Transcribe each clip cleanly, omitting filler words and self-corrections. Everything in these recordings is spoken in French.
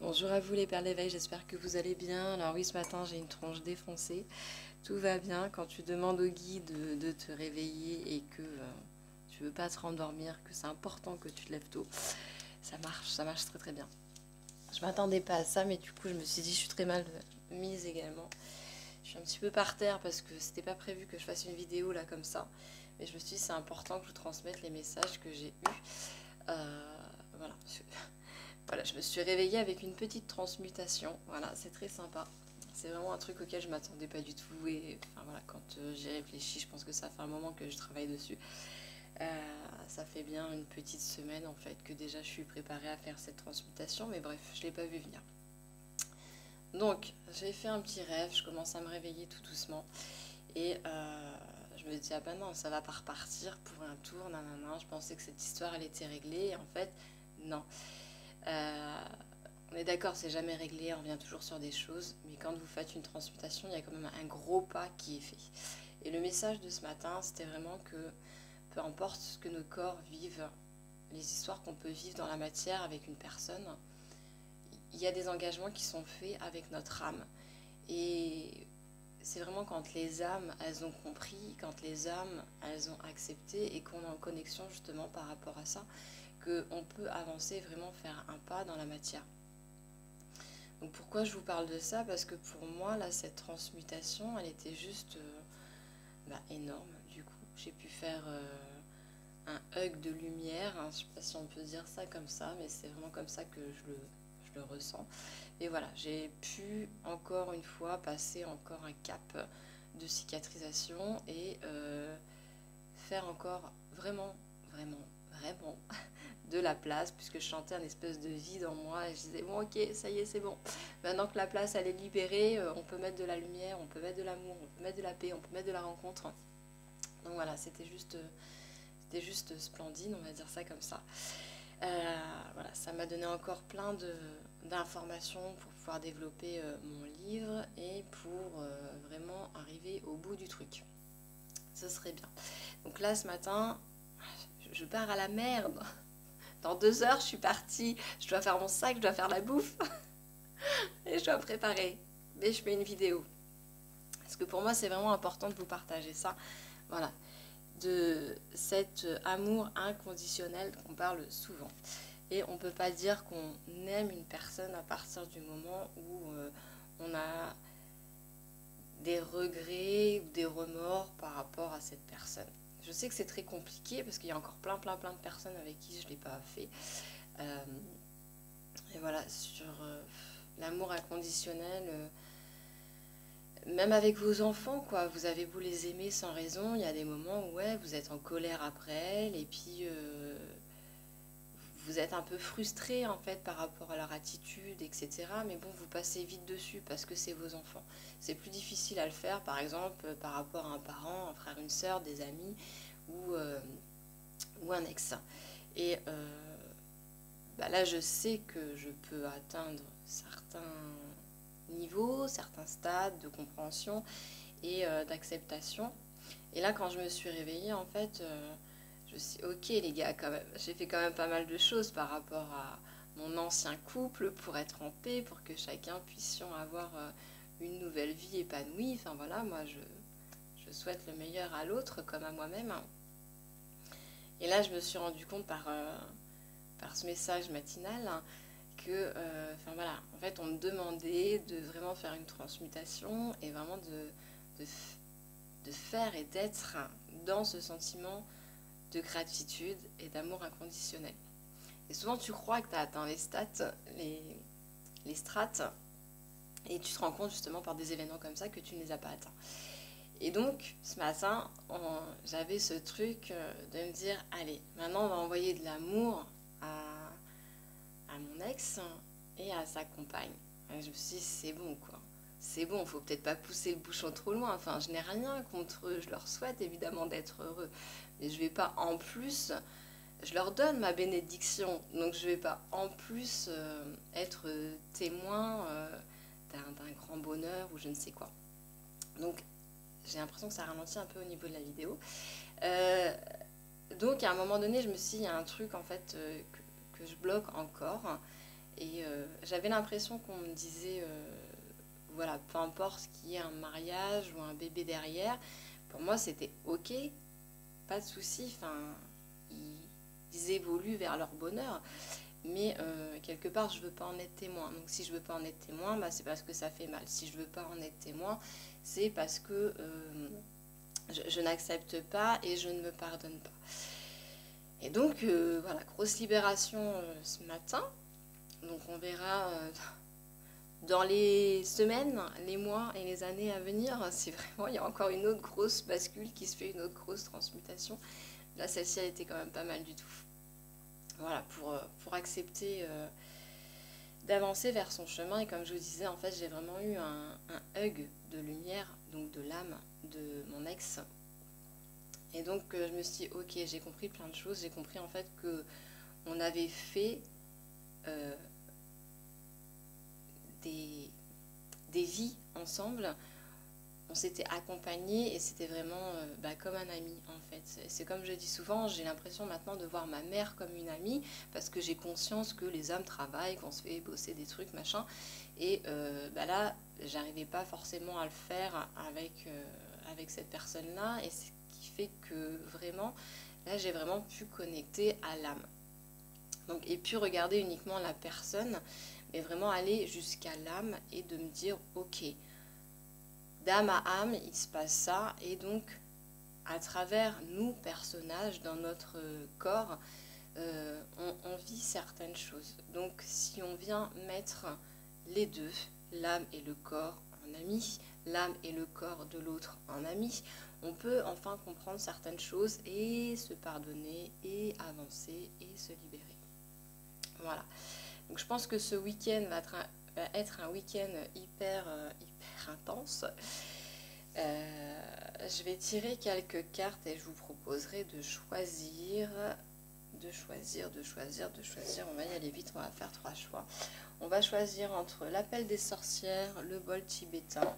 Bonjour à vous les perles d'éveil, j'espère que vous allez bien. Alors oui, ce matin j'ai une tronche défoncée. Tout va bien quand tu demandes au guide de te réveiller et que tu veux pas te rendormir, que c'est important que tu te lèves tôt. Ça marche très très bien. Je m'attendais pas à ça, mais du coup je me suis dit je suis très mal mise également. Je suis un petit peu par terre parce que c'était pas prévu que je fasse une vidéo là comme ça. Mais je me suis dit c'est important que je vous transmette les messages que j'ai eus. Voilà. Voilà, je me suis réveillée avec une petite transmutation. Voilà, c'est très sympa. C'est vraiment un truc auquel je m'attendais pas du tout. Et enfin, voilà, quand j'y réfléchi, je pense que ça fait un moment que je travaille dessus. Ça fait bien une petite semaine en fait que déjà je suis préparée à faire cette transmutation. Mais bref, je ne l'ai pas vu venir. Donc, j'ai fait un petit rêve. Je commence à me réveiller tout doucement. Et je me dis, ah ben non, ça va pas repartir pour un tour. Nanana. Je pensais que cette histoire, elle était réglée. Et en fait, non. Euh, on est d'accord, c'est jamais réglé, on revient toujours sur des choses, mais quand vous faites une transmutation, il y a quand même un gros pas qui est fait. Et le message de ce matin, c'était vraiment que peu importe ce que nos corps vivent, les histoires qu'on peut vivre dans la matière avec une personne, il y a des engagements qui sont faits avec notre âme. Et c'est vraiment quand les âmes, elles ont compris, quand les âmes, elles ont accepté et qu'on est en connexion justement par rapport à ça, qu'on peut avancer, vraiment faire un pas dans la matière. Donc pourquoi je vous parle de ça? Parce que pour moi, là, cette transmutation, elle était juste énorme. Du coup, j'ai pu faire un hug de lumière. Hein. Je ne sais pas si on peut dire ça comme ça, mais c'est vraiment comme ça que je le ressens. Et voilà, j'ai pu encore une fois passer encore un cap de cicatrisation et faire encore vraiment, vraiment, vraiment de la place, puisque je sentais un espèce de vide en moi et je disais bon ok, ça y est, c'est bon, maintenant que la place elle est libérée, on peut mettre de la lumière, on peut mettre de l'amour, on peut mettre de la paix, on peut mettre de la rencontre. Donc voilà, c'était juste splendide, on va dire ça comme ça. Voilà, ça m'a donné encore plein d'informations pour pouvoir développer mon livre et pour vraiment arriver au bout du truc. Ce serait bien. Donc là ce matin, je pars à la merde. Dans 2 heures, je suis partie. Je dois faire mon sac, je dois faire la bouffe. Et je dois préparer. Mais je fais une vidéo. Parce que pour moi, c'est vraiment important de vous partager ça. Voilà. De cet amour inconditionnel qu'on parle souvent. Et on ne peut pas dire qu'on aime une personne à partir du moment où on a des regrets ou des remords par rapport à cette personne. Je sais que c'est très compliqué parce qu'il y a encore plein de personnes avec qui je ne l'ai pas fait. Et voilà, sur l'amour inconditionnel, même avec vos enfants, quoi, vous avez beau les aimer sans raison, il y a des moments où ouais, vous êtes en colère après elles, et puis vous êtes un peu frustré en fait par rapport à leur attitude, etc. Mais bon, vous passez vite dessus parce que c'est vos enfants. C'est plus difficile à le faire, par exemple, par rapport à un parent, un frère, une sœur, des amis ou un ex. Et là, je sais que je peux atteindre certains niveaux, certains stades de compréhension et d'acceptation. Et là, quand je me suis réveillée, en fait, je me suis dit, ok les gars, quand même, j'ai fait quand même pas mal de choses par rapport à mon ancien couple pour être en paix, pour que chacun puisse avoir une nouvelle vie épanouie. Enfin voilà, moi, je souhaite le meilleur à l'autre comme à moi-même. Et là, je me suis rendu compte par ce message matinal que, voilà, en fait, on me demandait de vraiment faire une transmutation et vraiment de faire et d'être dans ce sentiment de gratitude et d'amour inconditionnel. Et souvent, tu crois que tu as atteint les strates, et tu te rends compte justement par des événements comme ça que tu ne les as pas atteints. Et donc, ce matin, j'avais ce truc de me dire, allez, maintenant on va envoyer de l'amour à mon ex et à sa compagne. Et je me suis dit, c'est bon quoi. C'est bon, faut peut-être pas pousser le bouchon trop loin. Enfin, je n'ai rien contre eux. Je leur souhaite évidemment d'être heureux. Mais je vais pas en plus. Je leur donne ma bénédiction. Donc je vais pas en plus être témoin d'un grand bonheur ou je ne sais quoi. Donc j'ai l'impression que ça ralentit un peu au niveau de la vidéo. Donc à un moment donné, je me suis dit, il y a un truc en fait que je bloque encore. Et j'avais l'impression qu'on me disait, voilà, peu importe qu'il y ait un mariage ou un bébé derrière, pour moi c'était ok, pas de souci, enfin, ils évoluent vers leur bonheur. Mais quelque part, je veux pas en être témoin. Donc si je veux pas en être témoin, bah, c'est parce que ça fait mal. Si je veux pas en être témoin, c'est parce que je n'accepte pas et je ne me pardonne pas. Et donc, voilà, grosse libération ce matin. Donc on verra dans les semaines, les mois et les années à venir. C'est vraiment, il y a encore une autre grosse bascule qui se fait, une autre grosse transmutation. Là, celle-ci, elle était quand même pas mal du tout. Voilà, pour accepter d'avancer vers son chemin. Et comme je vous disais, en fait, j'ai vraiment eu un hug de lumière, donc de l'âme de mon ex. Et donc, je me suis dit, ok, j'ai compris plein de choses. J'ai compris en fait que on avait fait euh, des vies ensemble. On s'était accompagnés et c'était vraiment comme un ami en fait. C'est comme je dis souvent, j'ai l'impression maintenant de voir ma mère comme une amie parce que j'ai conscience que les hommes travaillent, qu'on se fait bosser des trucs, machin. Et là, j'arrivais pas forcément à le faire avec cette personne-là. Et ce qui fait que vraiment, là, j'ai vraiment pu connecter à l'âme. Donc, et puis regarder uniquement la personne, mais vraiment aller jusqu'à l'âme et de me dire, ok, d'âme à âme, il se passe ça, et donc à travers nous, personnages, dans notre corps, on vit certaines choses. Donc si on vient mettre les deux, l'âme et le corps en ami, l'âme et le corps de l'autre en ami, on peut enfin comprendre certaines choses et se pardonner et avancer et se libérer. Voilà. Donc je pense que ce week-end va être un week-end hyper intense. Je vais tirer quelques cartes et je vous proposerai de choisir. On va y aller vite, on va faire 3 choix. On va choisir entre l'appel des sorcières, le bol tibétain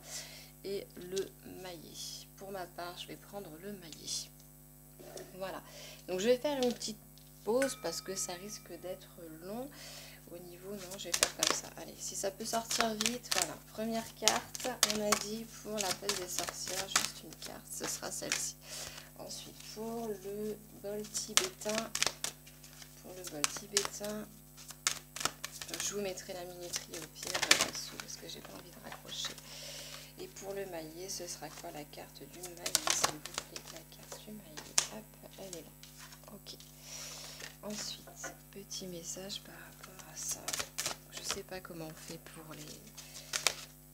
et le maillet. Pour ma part, je vais prendre le maillet. Voilà. Donc je vais faire une petite pause parce que ça risque d'être long. Au niveau, non, je vais faire comme ça. Allez, si ça peut sortir vite, voilà. Première carte, on a dit pour l'appel des sorcières, juste une carte, ce sera celle-ci. Ensuite, pour le bol tibétain, je vous mettrai la minuterie au pire là-dessous parce que j'ai pas envie de raccrocher. Et pour le maillet, ce sera quoi la carte du maillet, s'il vous plaît? La carte du maillet, hop, elle est là. Ok. Ensuite, petit message par rapport à ça. Je sais pas comment on fait pour les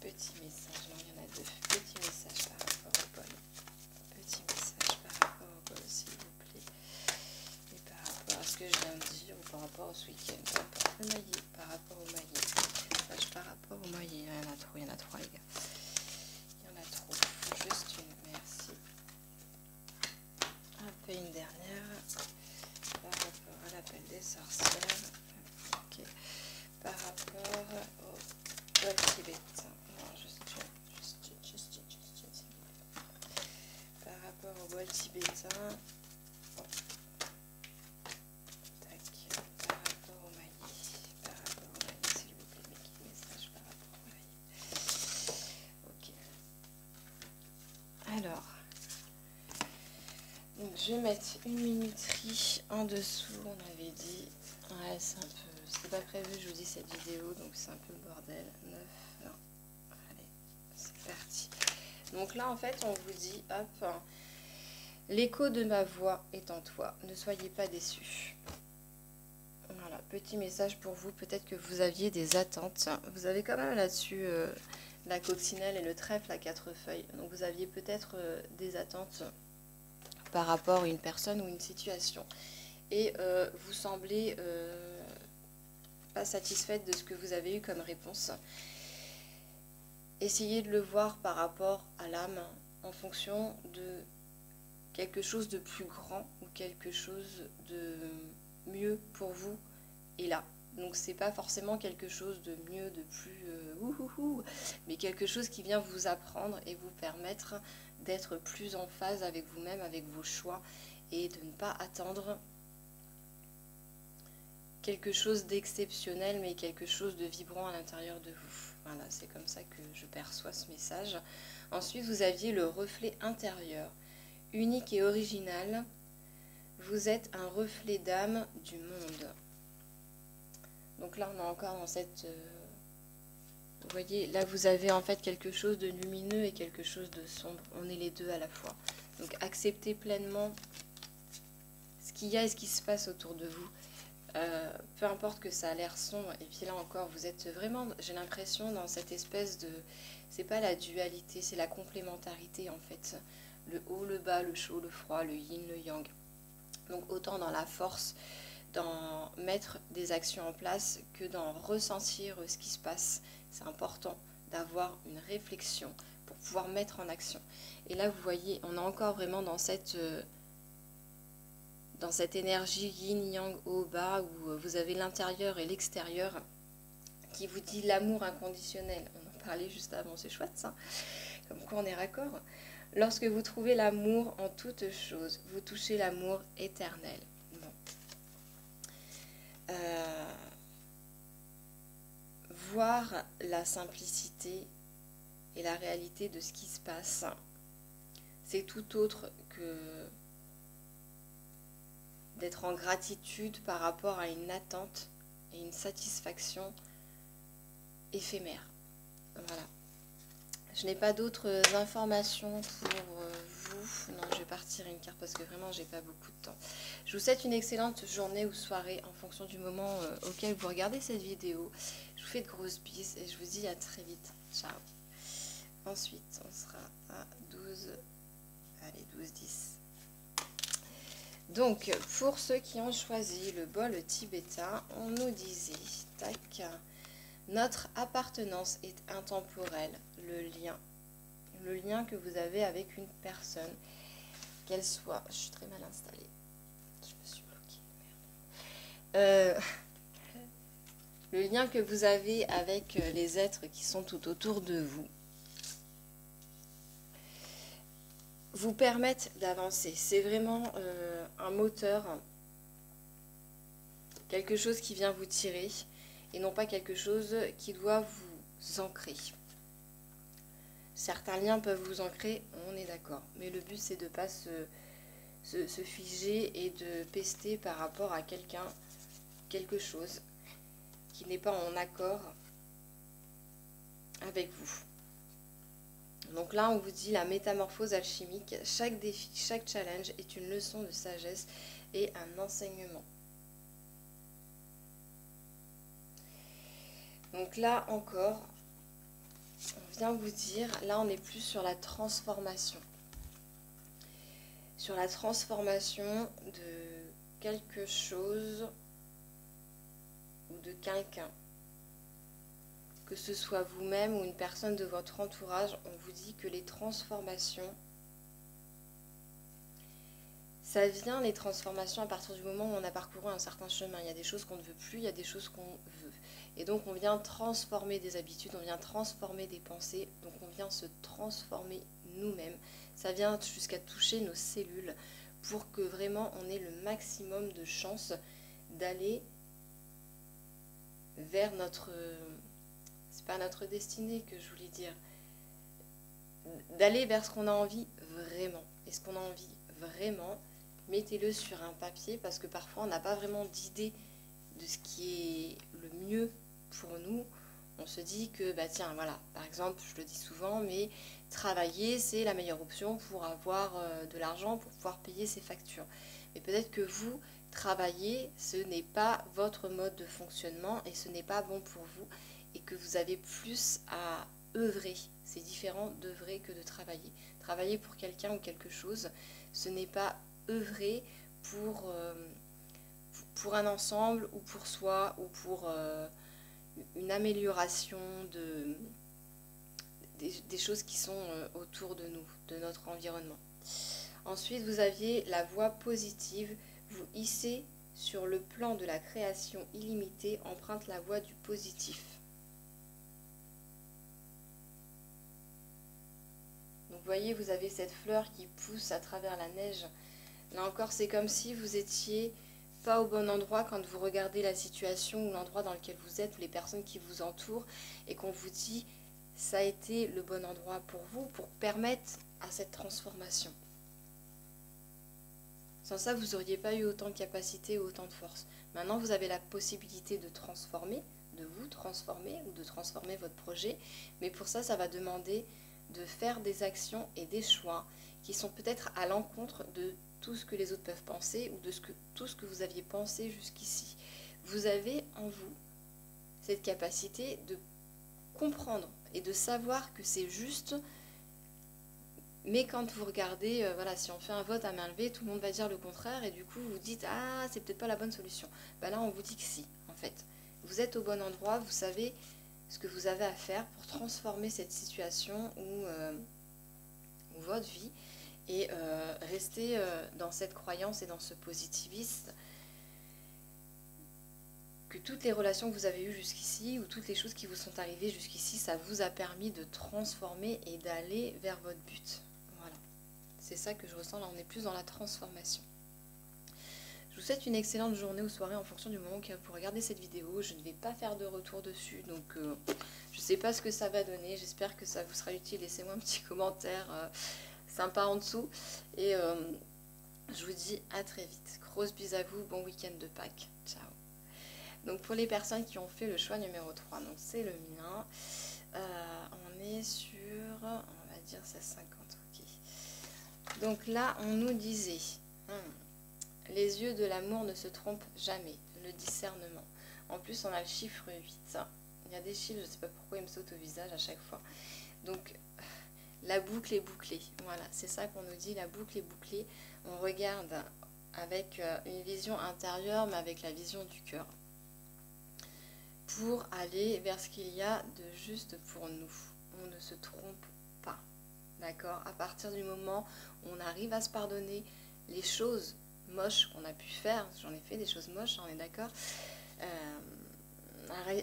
petits messages. Non, il y en a 2. Petit message par rapport au bol. Petit message par rapport au bol, s'il vous plaît. Et par rapport à ce que je viens de dire ou par rapport au ce week-end. Le maillet, par rapport au maillet. Message par rapport au maillet. Il y en a trop, les gars. Il y en a trop. Juste une, merci. Un peu une dernière. Par rapport à l'appel des sorcières. Ok. Par rapport au bol tibétain. Non, juste. Par rapport au bol tibétain. Tac. Par rapport au maillet. Par rapport au maillet, s'il vous plaît. Mais quel message par rapport au maillet? Ok. Alors. Donc, je vais mettre une minuterie en dessous, on avait dit. Ouais, c'est un peu. C'est pas prévu, je vous dis, cette vidéo, donc c'est un peu le bordel. 9, non. Allez, c'est parti. Donc là, en fait, on vous dit, hop, l'écho de ma voix est en toi, ne soyez pas déçus. Voilà, petit message pour vous, peut-être que vous aviez des attentes. Vous avez quand même là-dessus la coccinelle et le trèfle à 4 feuilles. Donc vous aviez peut-être des attentes par rapport à une personne ou une situation. Et vous semblez pas satisfaite de ce que vous avez eu comme réponse. Essayez de le voir par rapport à l'âme en fonction de quelque chose de plus grand ou quelque chose de mieux pour vous et là. Donc c'est pas forcément quelque chose de mieux, de plus mais quelque chose qui vient vous apprendre et vous permettre d'être plus en phase avec vous-même, avec vos choix et de ne pas attendre quelque chose d'exceptionnel, mais quelque chose de vibrant à l'intérieur de vous. Voilà, c'est comme ça que je perçois ce message. Ensuite, vous aviez le reflet intérieur, unique et original. Vous êtes un reflet d'âme du monde. Donc là, on est encore dans cette... vous voyez, là, vous avez en fait quelque chose de lumineux et quelque chose de sombre. On est les deux à la fois. Donc, acceptez pleinement ce qu'il y a et ce qui se passe autour de vous. Peu importe que ça a l'air sombre. Et puis là encore, vous êtes vraiment, j'ai l'impression, dans cette espèce de... C'est pas la dualité, c'est la complémentarité en fait. Le haut, le bas, le chaud, le froid, le yin, le yang. Donc autant dans la force, dans mettre des actions en place que dans ressentir ce qui se passe. C'est important d'avoir une réflexion pour pouvoir mettre en action. Et là, vous voyez, on est encore vraiment dans cette énergie yin-yang haut-bas où vous avez l'intérieur et l'extérieur qui vous dit l'amour inconditionnel. On en parlait juste avant, c'est chouette ça, comme quoi on est raccord. Lorsque vous trouvez l'amour en toutes choses, vous touchez l'amour éternel. Bon. Voir la simplicité et la réalité de ce qui se passe, c'est tout autre que d'être en gratitude par rapport à une attente et une satisfaction éphémère. Voilà. Je n'ai pas d'autres informations pour vous. Non, je vais partir une carte parce que vraiment, j'ai pas beaucoup de temps. Je vous souhaite une excellente journée ou soirée en fonction du moment auquel vous regardez cette vidéo. Je vous fais de grosses bises et je vous dis à très vite. Ciao. Ensuite, on sera à 12. Allez, 12-10. Donc, pour ceux qui ont choisi le bol tibétain, on nous disait, tac, notre appartenance est intemporelle, le lien que vous avez avec une personne, qu'elle soit, je suis très mal installée, je me suis bloquée, le lien que vous avez avec les êtres qui sont tout autour de vous, vous permettent d'avancer. C'est vraiment un moteur, quelque chose qui vient vous tirer et non pas quelque chose qui doit vous ancrer. Certains liens peuvent vous ancrer, on est d'accord, mais le but c'est de ne pas se figer et de pester par rapport à quelqu'un, quelque chose qui n'est pas en accord avec vous. Donc là, on vous dit la métamorphose alchimique. Chaque défi, chaque challenge est une leçon de sagesse et un enseignement. Donc là encore, on vient vous dire, là on est plus sur la transformation. Sur la transformation de quelque chose ou de quelqu'un. Que ce soit vous-même ou une personne de votre entourage, on vous dit que les transformations, ça vient les transformations à partir du moment où on a parcouru un certain chemin. Il y a des choses qu'on ne veut plus, il y a des choses qu'on veut. Et donc on vient transformer des habitudes, on vient transformer des pensées, donc on vient se transformer nous-mêmes. Ça vient jusqu'à toucher nos cellules pour que vraiment on ait le maximum de chances d'aller vers notre... c'est pas notre destinée que je voulais dire. D'aller vers ce qu'on a envie vraiment. Et ce qu'on a envie vraiment, mettez-le sur un papier parce que parfois on n'a pas vraiment d'idée de ce qui est le mieux pour nous. On se dit que, bah tiens, voilà, par exemple, je le dis souvent, mais travailler, c'est la meilleure option pour avoir de l'argent, pour pouvoir payer ses factures. Mais peut-être que vous, travailler, ce n'est pas votre mode de fonctionnement et ce n'est pas bon pour vous et que vous avez plus à œuvrer. C'est différent d'œuvrer que de travailler. Travailler pour quelqu'un ou quelque chose, ce n'est pas œuvrer pour un ensemble ou pour soi ou pour une amélioration des choses qui sont autour de nous, de notre environnement. Ensuite, vous aviez la voie positive. Vous hissez sur le plan de la création illimitée, emprunte la voie du positif. Donc vous voyez, vous avez cette fleur qui pousse à travers la neige. Là encore, c'est comme si vous étiez pas au bon endroit quand vous regardez la situation ou l'endroit dans lequel vous êtes ou les personnes qui vous entourent et qu'on vous dit ça a été le bon endroit pour vous pour permettre à cette transformation. Sans ça, vous n'auriez pas eu autant de capacité ou autant de force. Maintenant, vous avez la possibilité de transformer, de vous transformer ou de transformer votre projet. Mais pour ça, ça va demander de faire des actions et des choix qui sont peut-être à l'encontre de tout ce que les autres peuvent penser ou de tout ce que vous aviez pensé jusqu'ici. Vous avez en vous cette capacité de comprendre et de savoir que c'est juste. Mais quand vous regardez, voilà, si on fait un vote à main levée, tout le monde va dire le contraire et du coup vous dites ah c'est peut-être pas la bonne solution. Ben là on vous dit que si, en fait. Vous êtes au bon endroit, vous savez ce que vous avez à faire pour transformer cette situation ou votre vie et rester dans cette croyance et dans ce positivisme que toutes les relations que vous avez eues jusqu'ici ou toutes les choses qui vous sont arrivées jusqu'ici, ça vous a permis de transformer et d'aller vers votre but. Voilà, c'est ça que je ressens, là on est plus dans la transformation. Je vous souhaite une excellente journée ou soirée en fonction du moment que vous regardez cette vidéo. Je ne vais pas faire de retour dessus, donc je ne sais pas ce que ça va donner. J'espère que ça vous sera utile. Laissez-moi un petit commentaire sympa en dessous. Et je vous dis à très vite. Grosse bise à vous, bon week-end de Pâques. Ciao. Donc pour les personnes qui ont fait le choix numéro 3, donc c'est le mien. On est sur, on va dire c'est 50, ok. Donc là, on nous disait... les yeux de l'amour ne se trompent jamais, le discernement. En plus, on a le chiffre 8. Il y a des chiffres, je ne sais pas pourquoi ils me sautent au visage à chaque fois. Donc, la boucle est bouclée. Voilà, c'est ça qu'on nous dit, la boucle est bouclée. On regarde avec une vision intérieure, mais avec la vision du cœur. Pour aller vers ce qu'il y a de juste pour nous. On ne se trompe pas. D'accord? À partir du moment où on arrive à se pardonner les choses moches qu'on a pu faire, j'en ai fait des choses moches, on est d'accord,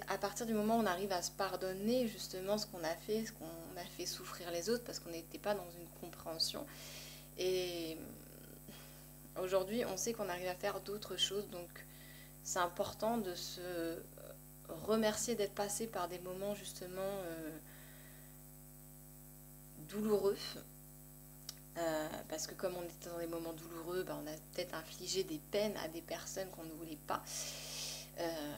à partir du moment où on arrive à se pardonner justement ce qu'on a fait souffrir les autres parce qu'on n'était pas dans une compréhension, et aujourd'hui on sait qu'on arrive à faire d'autres choses, donc c'est important de se remercier d'être passé par des moments justement douloureux. Parce que comme on était dans des moments douloureux, on a peut-être infligé des peines à des personnes qu'on ne voulait pas,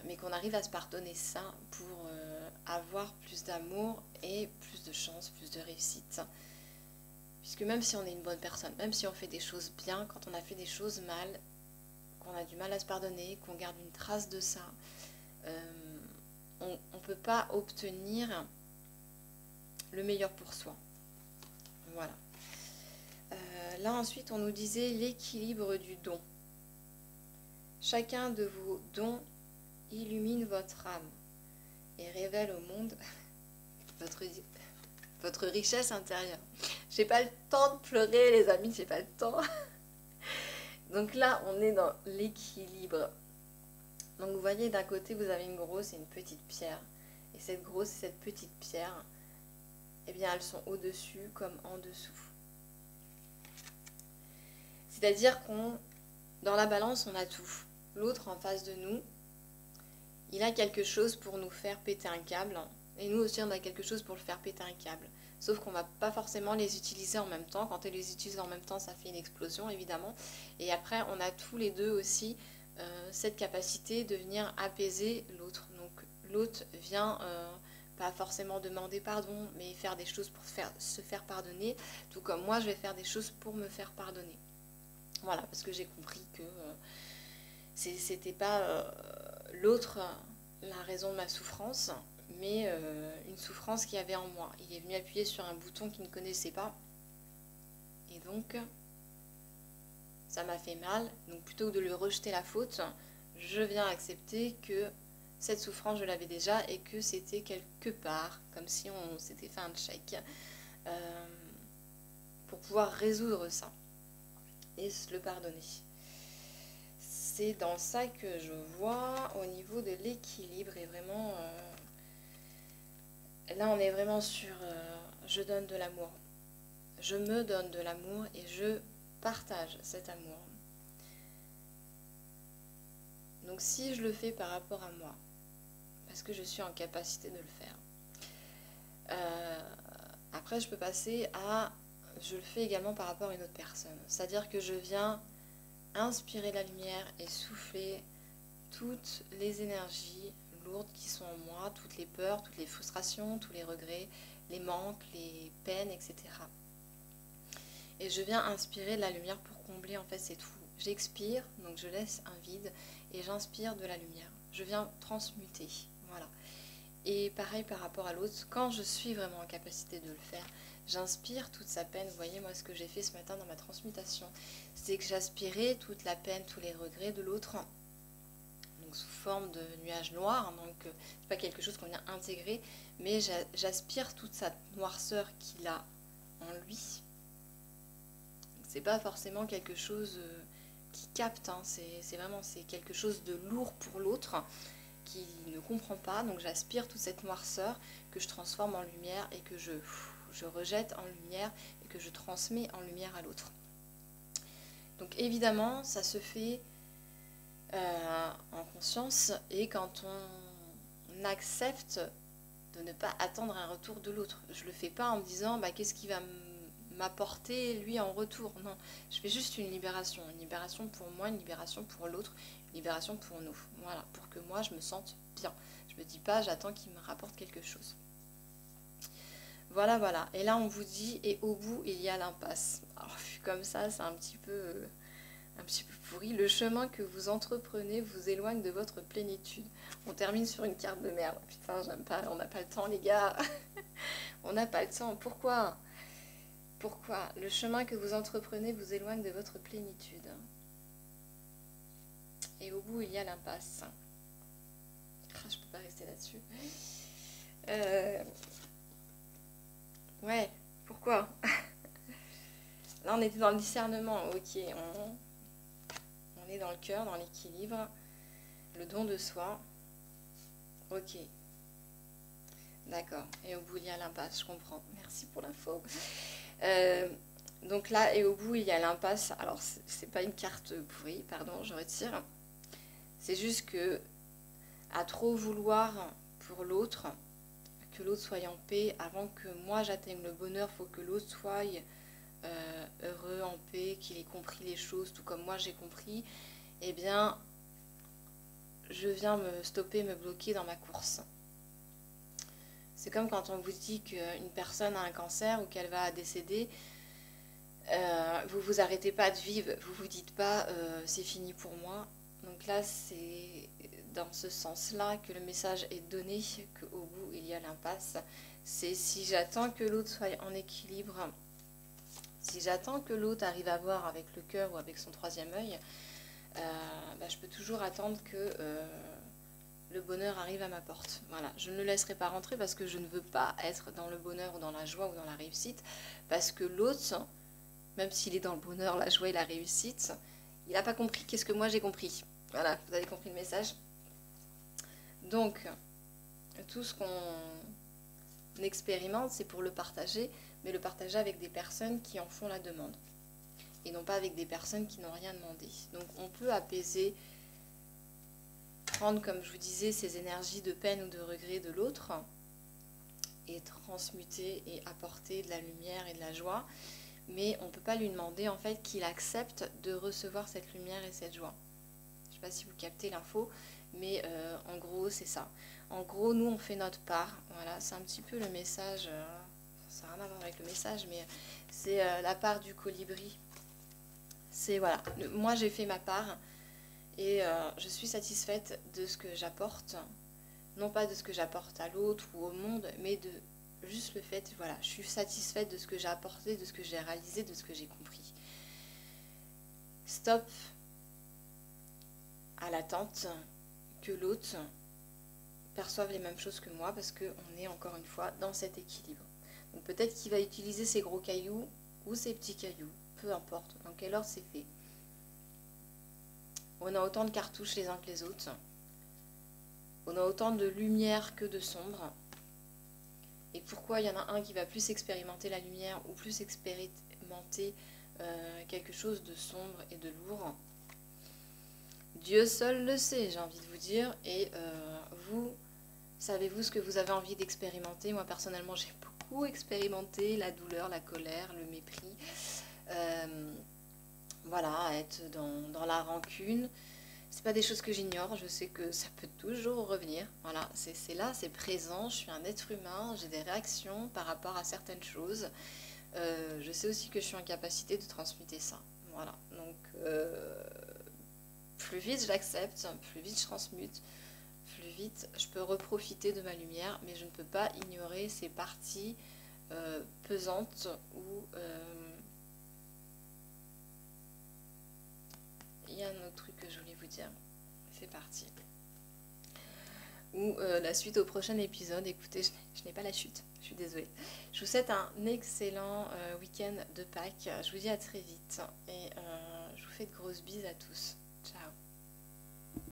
mais qu'on arrive à se pardonner ça pour avoir plus d'amour et plus de chance, plus de réussite. Puisque même si on est une bonne personne, même si on fait des choses bien, quand on a fait des choses mal, qu'on a du mal à se pardonner, qu'on garde une trace de ça, on ne peut pas obtenir le meilleur pour soi. Voilà. Là ensuite on nous disait l'équilibre du don. Chacun de vos dons illumine votre âme et révèle au monde votre richesse intérieure. J'ai pas le temps de pleurer les amis, j'ai pas le temps. Donc là on est dans l'équilibre. Donc vous voyez d'un côté vous avez une grosse et une petite pierre. Et cette grosse et cette petite pierre, eh bien elles sont au-dessus comme en dessous. C'est-à-dire dans la balance, on a tout. L'autre en face de nous, il a quelque chose pour nous faire péter un câble. Et nous aussi, on a quelque chose pour le faire péter un câble. Sauf qu'on ne va pas forcément les utiliser en même temps. Quand on les utilise en même temps, ça fait une explosion, évidemment. Et après, on a tous les deux aussi cette capacité de venir apaiser l'autre. Donc, l'autre vient... pas forcément demander pardon, mais faire des choses pour se faire pardonner. Tout comme moi, je vais faire des choses pour me faire pardonner. Voilà, parce que j'ai compris que c'était pas l'autre la raison de ma souffrance, mais une souffrance qu'il y avait en moi. Il est venu appuyer sur un bouton qu'il ne connaissait pas. Et donc, ça m'a fait mal. Donc, plutôt que de lui rejeter la faute, je viens accepter que cette souffrance, je l'avais déjà et que c'était quelque part, comme si on s'était fait un check, pour pouvoir résoudre ça et se le pardonner. C'est dans ça que je vois au niveau de l'équilibre et vraiment là on est vraiment sur je donne de l'amour, je me donne de l'amour et je partage cet amour. Donc si je le fais par rapport à moi, parce que je suis en capacité de le faire, après je peux passer à, je le fais également par rapport à une autre personne. C'est-à-dire que je viens inspirer la lumière et souffler toutes les énergies lourdes qui sont en moi, toutes les peurs, toutes les frustrations, tous les regrets, les manques, les peines, etc. Et je viens inspirer la lumière pour combler en fait ces trous. J'expire, donc je laisse un vide, et j'inspire de la lumière. Je viens transmuter, voilà. Et pareil par rapport à l'autre, quand je suis vraiment en capacité de le faire, j'inspire toute sa peine. Vous voyez, moi, ce que j'ai fait ce matin dans ma transmutation, c'est que j'aspirais toute la peine, tous les regrets de l'autre, donc sous forme de nuages noirs. Donc, c'est pas quelque chose qu'on vient intégrer, mais j'aspire toute sa noirceur qu'il a en lui. C'est pas forcément quelque chose qui capte, hein. C'est vraiment quelque chose de lourd pour l'autre qui ne comprend pas. Donc j'aspire toute cette noirceur que je transforme en lumière et que je rejette en lumière et que je transmets en lumière à l'autre. Donc évidemment, ça se fait en conscience et quand on accepte de ne pas attendre un retour de l'autre. Je le fais pas en me disant qu'est-ce qui va m'apporter lui en retour. Non, je fais juste une libération pour moi, une libération pour l'autre, une libération pour nous. Voilà, pour que moi je me sente bien. Je me dis pas j'attends qu'il me rapporte quelque chose. Voilà, voilà. Et là on vous dit et au bout il y a l'impasse. Alors comme ça c'est un petit peu pourri. Le chemin que vous entreprenez vous éloigne de votre plénitude. On termine sur une carte de merde. Putain, j'aime pas. On n'a pas le temps les gars. On n'a pas le temps. Pourquoi ? Pourquoi ? Le chemin que vous entreprenez vous éloigne de votre plénitude. Et au bout, il y a l'impasse. Je peux pas rester là-dessus. Ouais, pourquoi ? Là, on était dans le discernement. Ok, on est dans le cœur, dans l'équilibre, le don de soi. Ok. D'accord. Et au bout, il y a l'impasse, je comprends. Merci pour l'info. Donc là, et au bout, il y a l'impasse. Alors, c'est pas une carte pourrie, pardon, je retire. C'est juste que, à trop vouloir pour l'autre, que l'autre soit en paix, avant que moi j'atteigne le bonheur, il faut que l'autre soit heureux, en paix, qu'il ait compris les choses, tout comme moi j'ai compris, eh bien, je viens me stopper, me bloquer dans ma course. C'est comme quand on vous dit qu'une personne a un cancer ou qu'elle va décéder, vous vous arrêtez pas de vivre, vous vous dites pas c'est fini pour moi. Donc là, c'est dans ce sens-là que le message est donné, qu'au bout il y a l'impasse. C'est si j'attends que l'autre soit en équilibre, si j'attends que l'autre arrive à voir avec le cœur ou avec son troisième œil, je peux toujours attendre que le bonheur arrive à ma porte. Voilà, je ne le laisserai pas rentrer parce que je ne veux pas être dans le bonheur ou dans la joie ou dans la réussite, parce que l'autre, même s'il est dans le bonheur, la joie et la réussite, il n'a pas compris qu'est-ce que moi j'ai compris. Voilà, vous avez compris le message. Donc, tout ce qu'on expérimente, c'est pour le partager, mais le partager avec des personnes qui en font la demande, et non pas avec des personnes qui n'ont rien demandé. Donc, on peut apaiser, prendre, comme je vous disais, ces énergies de peine ou de regret de l'autre, et transmuter et apporter de la lumière et de la joie, mais on ne peut pas lui demander en fait qu'il accepte de recevoir cette lumière et cette joie. Je ne sais pas si vous captez l'info, mais en gros c'est ça. En gros, nous on fait notre part. Voilà, c'est un petit peu le message, ça n'a rien à voir avec le message, mais c'est la part du colibri. C'est voilà, moi j'ai fait ma part et je suis satisfaite de ce que j'apporte, non pas de ce que j'apporte à l'autre ou au monde, mais de juste le fait, voilà, je suis satisfaite de ce que j'ai apporté, de ce que j'ai réalisé, de ce que j'ai compris. Stop à l'attente que l'autre perçoive les mêmes choses que moi, parce qu'on est encore une fois dans cet équilibre. Donc peut-être qu'il va utiliser ses gros cailloux ou ses petits cailloux, peu importe dans quel ordre c'est fait. On a autant de cartouches les uns que les autres. On a autant de lumière que de sombre. Et pourquoi il y en a un qui va plus expérimenter la lumière ou plus expérimenter quelque chose de sombre et de lourd. Dieu seul le sait, j'ai envie de vous dire. Et vous, savez-vous ce que vous avez envie d'expérimenter? Moi, personnellement, j'ai beaucoup expérimenté la douleur, la colère, le mépris. Voilà, être dans la rancune. C'est pas des choses que j'ignore, je sais que ça peut toujours revenir. Voilà, c'est là, c'est présent, je suis un être humain, j'ai des réactions par rapport à certaines choses. Je sais aussi que je suis en capacité de transmuter ça. Voilà, donc plus vite je l'accepte, plus vite je transmute, plus vite je peux reprofiter de ma lumière, mais je ne peux pas ignorer ces parties pesantes où il y a un autre truc que je voulais vous dire. C'est parti. Ou la suite au prochain épisode. Écoutez, je n'ai pas la chute. Je suis désolée. Je vous souhaite un excellent week-end de Pâques. Je vous dis à très vite. Et je vous fais de grosses bises à tous.